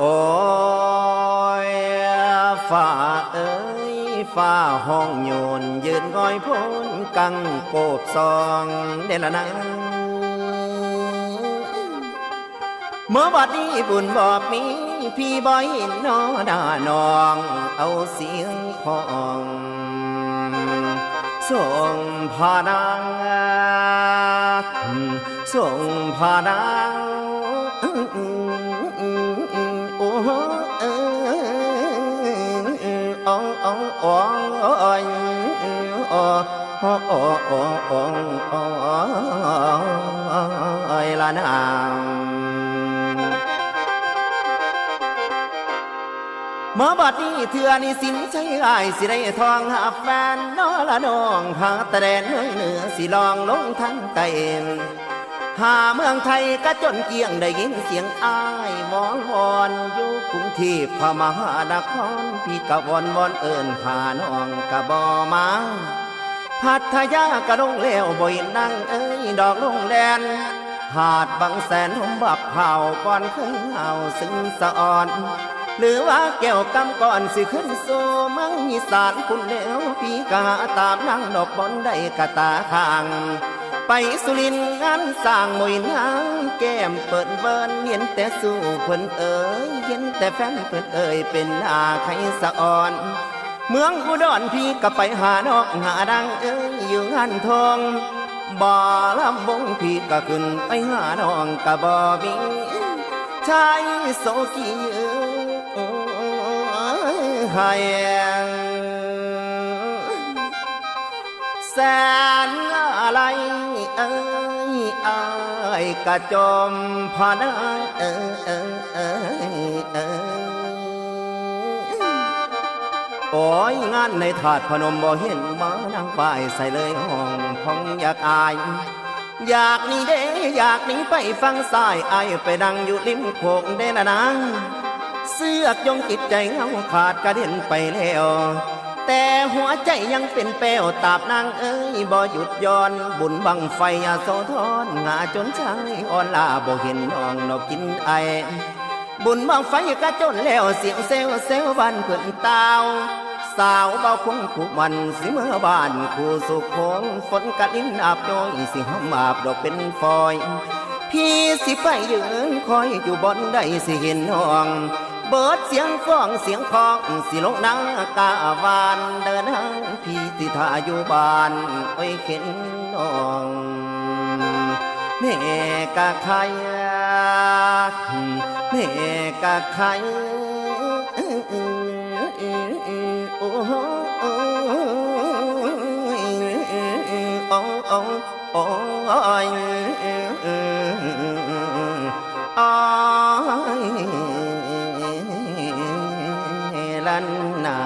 โอ้ยฝ่าเอ้ยฝ่าห้องโยนยืนก้อยพ้นกังโกบซองเดละนังเมื่อบัดนี้บุญบอกมีพี่บ่อยนอดานองเอาเสียงของส่งพานังส่งพานังโอ้เออโอ้ยโอ้ยละนางเมื่อบัดนี้เถื่อนี่สินใช้อายสิได้ทองหาแฟนน้อละน้องพาตะแดนเหนือสิลองลงทั้งไตหาเมืองไทยก็จนเกี่ยงได้ยินเสียงอ้ายวอนวอนอยู่กรุงเทพพมหานครพี่กะวอนวอนเอิญหาน้องกะบ่มาพัทยากะลงแล้วบ่อยนั่งเอ้ยดอกลงแดนหาดบางแสนหอมบักเผาก่อนขึ้นเฮาซึ่งสะอ่อนหรือว่าแก้วกำก่อนสิขึ้นสู่เมืองอีสานคุณแล้วพี่กะหาตามนั่งดอกบอนได้กะตาข้างไปสุรินทร์งานสร้างมวยนางแก้มเปิดเบินเห็นแต่สู้เพิ่นเอ๋ยเห็นแต่แฟนเพิ่นเอ๋ยเป็นอาใครสะอ่อนเมืองอุดรพี่ก็ไปหานอกหาดังเอ๋ยอยู่งานทองบ่ลำบงพี่ก็ขึ้นไปหาน้องก็บ่มีชายโสกีให้แสนอะไรเอ้ยอายกะจมพานาโอ้ยงานในถาดพนมบ่เห็นมานางป้ายใส่เลยห้องพองอยากอายอยากนี่เด้อยากนี่ไปฟังสายอายไปดังอยู่ริมโขงเด้ละนางเสือกจงจิตใจเงาขาดกระเด็นไปแล้วแต่หัวใจยังเป็นแป้วตาบนางเอ้ยบ่หยุดย้อนบุญบังไฟยาโสธรงาจนชายอ่อนลาบ่เห็นน้องนอกกินไอบุญบังไฟกระจนแล้วเสียงเซลเซลบ้านเพื่อนตาวสาวเบาคงคู่มันสิเมื่อบ้านคู่สุขคงฝนกัดลิ้นอาบย้อยสิหำอาบดอกเป็นฟอยพี่สิไปยืนคอยอยู่บนได้สิเห็นน้องเบิดเสียงฟ้องเสียงคองสิลงนากาวานเดินทางพี่สิท่าอยู่บ้านไว้เข็นน้องแม่กะใครแม่กะใครโอ้โอ้โอ้ยลันนา